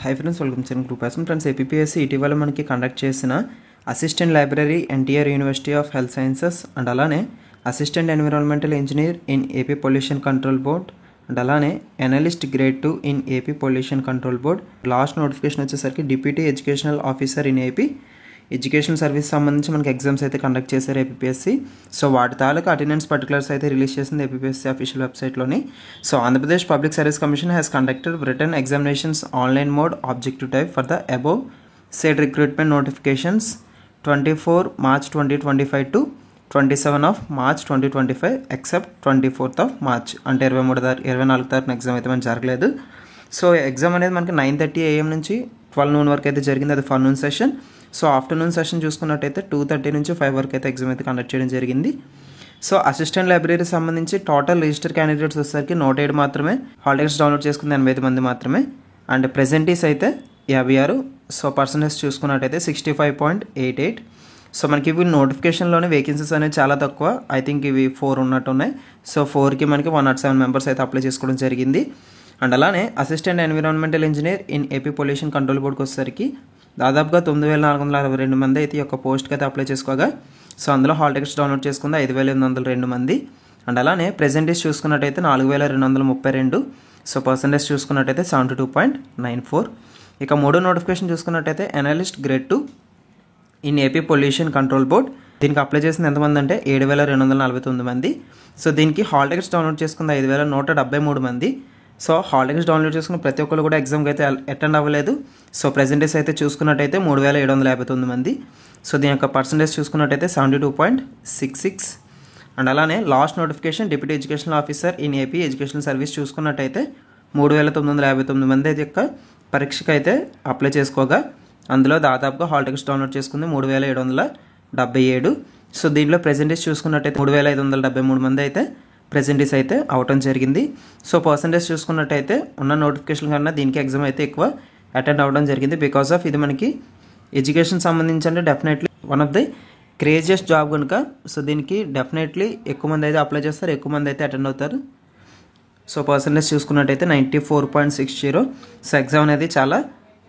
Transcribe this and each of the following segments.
High friends, welcome to group యాసం. Friends, APSC ఇటీవల మనకి కండక్ట్ చేసిన assistant library NTR university of health sciences and అలానే assistant environmental engineer in AP pollution control board and అలానే analyst grade 2 in AP pollution control board last notification వచ్చేసరికి deputy educational officer in AP education service సంబంధించి మనకి exams అయితే conduct చేశారు APSC. So వాటి తాలూకు attendance particulars అయితే release చేసింది ఏపీఎస్సీ అఫీషియల్ వెబ్సైట్లోని. So Andhra Pradesh public service commission has conducted written examinations online mode objective type for the above said recruitment notifications 24 March 2025 to 27 of March 2025 except 24th of March అంటే 24 తారీఖున exam అయితే మనకి జరగలేదు. So exam అనేది మనకి 9:30 AM నుంచి 12 noon వరకు అయితే జరిగింది. అది forenoon session. So afternoon session చూసుకున్నట్టయితే 2:30 నుంచి 5 వరకు అయితే ఎగ్జామ్ అయితే కండక్ట్ చేయడం జరిగింది. సో అసిస్టెంట్ లైబ్రరీ సంబంధించి టోటల్ రిజిస్టర్ క్యాండిడేట్స్ వచ్చేసరికి 107 మాత్రమే, హాల్ టికెట్స్ డౌన్లోడ్ చేసుకుంది 85 మంది మాత్రమే, అండ్ ప్రెజెంటీస్ అయితే 56. సో పర్సంటేజ్ చూసుకున్నట్టయితే 65.88. సో మనకి ఇవి నోటిఫికేషన్లోనే వేకెన్సీస్ అనేది చాలా తక్కువ. ఐ థింక్ ఇవి 4 ఉన్నట్టు ఉన్నాయి. సో 4కి మనకి 107 మెంబర్స్ అయితే అప్లై చేసుకోవడం జరిగింది. అండ్ అలానే assistant environmental engineer in AP pollution control బోర్డ్కి వచ్చేసరికి దాదాపుగా 9,462 మంది అయితే ఈ యొక్క పోస్ట్కి అయితే అప్లై చేసుకోగా, సో అందులో హాల్ టికెట్స్ డౌన్లోడ్ చేసుకుంది 5,802 మంది. అండ్ అలానే ప్రెజెంటీస్ చూసుకున్నట్టయితే 4,232. సో పర్సంటేజ్ చూసుకున్నట్టయితే 72.94. ఇక మూడో నోటిఫికేషన్ చూసుకున్నట్టయితే analyst grade 2 in AP pollution control board. దీనికి అప్లై చేసిన ఎంతమంది అంటే 7,249 మంది. సో దీనికి హాల్ టికెట్స్ డౌన్లోడ్ చేసుకుంది 5,173 మంది. సో హాల్ టికెట్స్ డౌన్లోడ్ చేసుకున్న ప్రతి ఒక్కరు కూడా ఎగ్జామ్కి అయితే అటెండ్ అవ్వలేదు. సో ప్రెజెంటేజ్ అయితే చూసుకున్నట్టయితే 3,759 మంది. సో దీని యొక్క పర్సంటేజ్ చూసుకున్నట్టయితే 72.66. అండ్ అలానే last notification deputy educational officer in AP educational service చూసుకున్నట్టయితే 3,959 మంది యొక్క పరీక్షకు అయితే అప్లై చేసుకోగా, అందులో దాదాపుగా హాల్ టికెట్స్ డౌన్లోడ్ చేసుకుంది 3,777. సో దీంట్లో ప్రెజెంటేజ్ చూసుకున్నట్టయితే 3,573 మంది అయితే ప్రెజెంటీస్ అయితే అవటం జరిగింది. సో పర్సంటేజ్ చూసుకున్నట్టయితే ఉన్న నోటిఫికేషన్ కన్నా దీనికి ఎగ్జామ్ అయితే ఎక్కువ అటెండ్ అవ్వడం జరిగింది. బికాస్ ఆఫ్ ఇది మనకి ఎడ్యుకేషన్ సంబంధించి అంటే definitely one of the craziest job కనుక, సో దీనికి డెఫినెట్లీ ఎక్కువ మంది అయితే అప్లై చేస్తారు, ఎక్కువ మంది అయితే అటెండ్ అవుతారు. సో పర్సంటేజ్ చూసుకున్నట్టయితే 94.60. సో ఎగ్జామ్ అనేది చాలా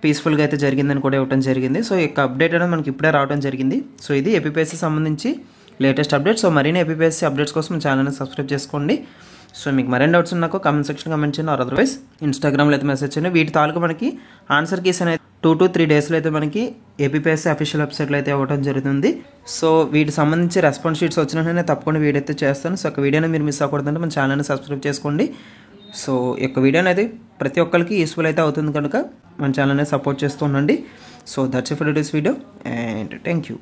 పీస్ఫుల్గా అయితే జరిగిందని కూడా ఇవ్వడం జరిగింది. సో ఈ యొక్క అప్డేట్ అనేది మనకి ఇప్పుడే రావడం జరిగింది. సో ఇది ఏపీఎస్సీ సంబంధించి లేటెస్ట్ అప్డేట్. సో మరిన్ని ఏపీఎస్సీ అప్డేట్స్ కోసం ఛానల్ని సబ్స్క్రైబ్ చేసుకోండి. సో మీకు మరిన్ని డౌట్స్ నాకు కామెంట్ సెక్షన్ కమెంట్ చేయండి, ఆర్ అదర్వైజ్ ఇన్స్టాగ్రామ్లో అయితే మెసేజ్ చేయండి. వీటి తాలూకు మనకి ఆన్సర్ కీస్ అనేది 2 to 3 డేస్లో అయితే మనకి ఏపీఎస్సీ అఫీషియల్ వెబ్సైట్లో అయితే ఇవ్వడం జరుగుతుంది. సో వీటికి సంబంధించి రెస్పాన్స్ షీట్స్ వచ్చినట్టు తప్పకుండా వీడియో అయితే చేస్తాను. సో ఒక వీడియోని మీరు మిస్ అవ్వకూడదంటే మన ఛానల్ని సబ్స్క్రైబ్ చేసుకోండి. సో ఈ యొక్క వీడియో అనేది ప్రతి ఒక్కరికి యూస్ఫుల్ అయితే అవుతుంది కనుక మన ఛానల్ని సపోర్ట్ చేస్తూ ఉండండి. So that's it for this video and thank you.